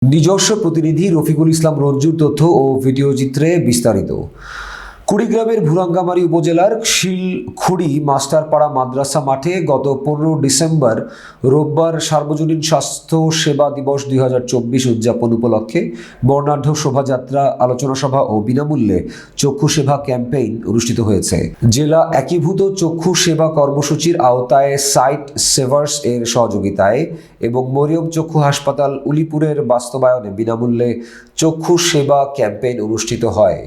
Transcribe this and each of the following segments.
নিজস্ব প্রতিনিধি রফিকুল ইসলাম রঞ্জুর তথ্য ও ভিডিও চিত্রে বিস্তারিত। কুড়িগ্রামের ভুরাঙ্গামারী উপজেলার শিলখুড়ি মাস্টারপাড়া মাদ্রাসা মাঠে গত 15 ডিসেম্বর রোববার সার্বজনীন স্বাস্থ্য সেবা দিবস 2024 উদযাপন উপলক্ষে বর্ণাঢ্য শোভাযাত্রা, আলোচনা সভা ও বিনামূল্যে চক্ষু সেবা ক্যাম্পেইন অনুষ্ঠিত হয়েছে। জেলা একীভূত চক্ষু সেবা কর্মসূচির আওতায় সাইট সেভার্স এর সহযোগিতায় এবং মরিয়ম চক্ষু হাসপাতাল উলিপুরের বাস্তবায়নে বিনামূল্যে চক্ষু সেবা ক্যাম্পেইন অনুষ্ঠিত হয়।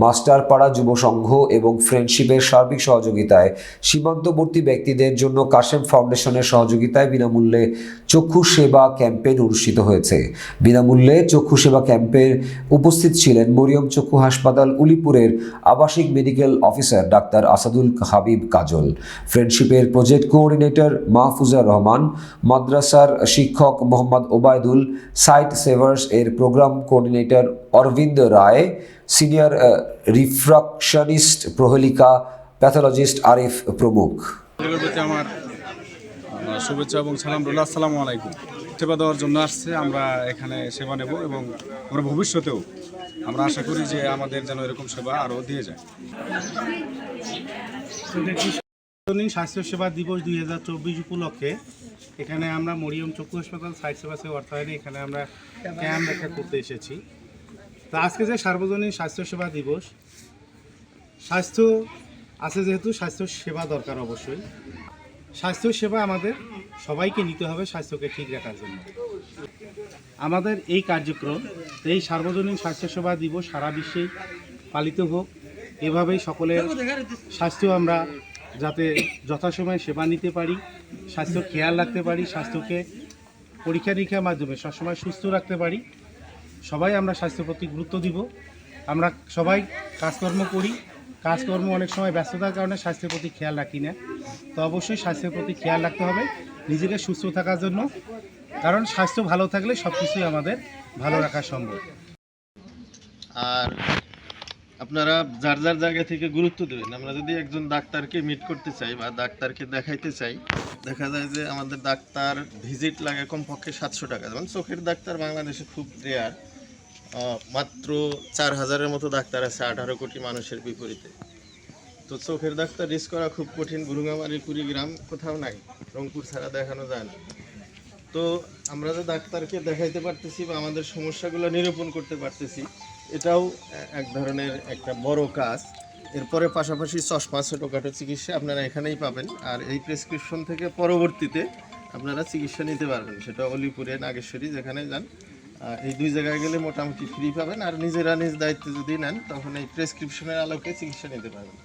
মাস্টারপাড়া যুব সংঘ এবং ফ্রেন্ডশিপের সার্বিক সহযোগিতায় সীমান্তবর্তী ব্যক্তিদের জন্য কাশেম ফাউন্ডেশনের সহযোগিতায় বিনামূল্যে চক্ষু সেবা ক্যাম্পেইন অনুষ্ঠিত হয়েছে। বিনামূল্যে চক্ষু সেবা ক্যাম্পে উপস্থিত ছিলেন মরিয়ম চক্ষু হাসপাতাল উলিপুরের আবাসিক মেডিকেল অফিসার ডাক্তার আসাদুল হাবিব কাজল, ফ্রেন্ডশিপের প্রজেক্ট কোঅর্ডিনেটর মাহফুজা রহমান, মাদ্রাসার শিক্ষক মোহাম্মদ ওবায়দুল, সাইট সেভার্স এর programme coordinator Arabinda Roy, senior refractionist Prohelika, pathologist Arif প্রমুখ। আমার শুভেচ্ছা এবং সালাম রইল। আসসালামু আলাইকুম। সেবা দেওয়ার জন্য আসছে, আমরা এখানে সেবা নেব এবং আমরা ভবিষ্যতেও আমরা আশা করি যে আমাদের যেন এরকম সেবা আরও দিয়ে যায়। স্বাস্থ্য সেবা দিবস 2024 উপলক্ষে এখানে আমরা মরিয়ম চক্ষু হাসপাতাল সাইট সেভাসের অর্থায়নে এখানে আমরা ক্যাম্প দেখা করতে এসেছি। তো আজকে যে সার্বজনীন স্বাস্থ্য সেবা দিবস, স্বাস্থ্য আছে যেহেতু স্বাস্থ্য সেবা দরকার অবশ্যই। স্বাস্থ্য সেবা আমাদের সবাইকে নিতে হবে স্বাস্থ্যকে ঠিক রাখার জন্য। আমাদের এই কার্যক্রম, এই সার্বজনীন স্বাস্থ্য সেবা দিবস সারা বিশ্বেই পালিত হোক, এভাবেই সকলের স্বাস্থ্য আমরা যাতে যথাসময়ে সেবা নিতে পারি, স্বাস্থ্য খেয়াল রাখতে পারি, স্বাস্থ্যকে পরীক্ষা নিরীক্ষার মাধ্যমে সবসময় সুস্থ রাখতে পারি। সবাই আমরা স্বাস্থ্যের প্রতি গুরুত্ব দিব। আমরা সবাই কাজকর্ম করি, কাজকর্ম অনেক সময় ব্যস্ততার কারণে স্বাস্থ্যের প্রতি খেয়াল রাখি না। তো অবশ্যই স্বাস্থ্যের প্রতি খেয়াল রাখতে হবে নিজেকে সুস্থ থাকার জন্য, কারণ স্বাস্থ্য ভালো থাকলে সব কিছুই আমাদের ভালো রাখা সম্ভব। আর আপনারা যার যার জায়গা থেকে গুরুত্ব দেবেন। আমরা যদি একজন ডাক্তারকে মিট করতে চাই বা ডাক্তারকে দেখাইতে চাই, দেখা যায় যে আমাদের ডাক্তার ভিজিট লাগে কমপক্ষে 700 টাকা। যেমন চোখের ডাক্তার বাংলাদেশে খুব রেয়ার, মাত্র 4000-এর মতো ডাক্তার আছে 18 কোটি মানুষের বিপরীতে। তো চোখের ডাক্তার রিস্ক করা খুব কঠিন। ভুরুঙ্গামারী, কুড়িগ্রাম কোথাও নাই, রংপুর ছাড়া দেখানো যায় না। তো আমরা যে ডাক্তারকে দেখাইতে পারতেছি বা আমাদের সমস্যাগুলো নিরূপণ করতে পারতেছি, এটাও এক ধরনের একটা বড় কাজ। এরপরে পাশাপাশি চশমা, ছোটোখাটো চিকিৎসা আপনারা এখানেই পাবেন। আর এই প্রেসক্রিপশন থেকে পরবর্তীতে আপনারা চিকিৎসা নিতে পারবেন, সেটা অলিপুরে, নাগেশ্বরী, যেখানে যান। এই দুই জায়গায় গেলে মোটামুটি ফ্রি পাবেন। আর নিজেরা নিজ দায়িত্বে যদি নেন তখন এই প্রেসক্রিপশনের আলোকে চিকিৎসা নিতে পারবেন।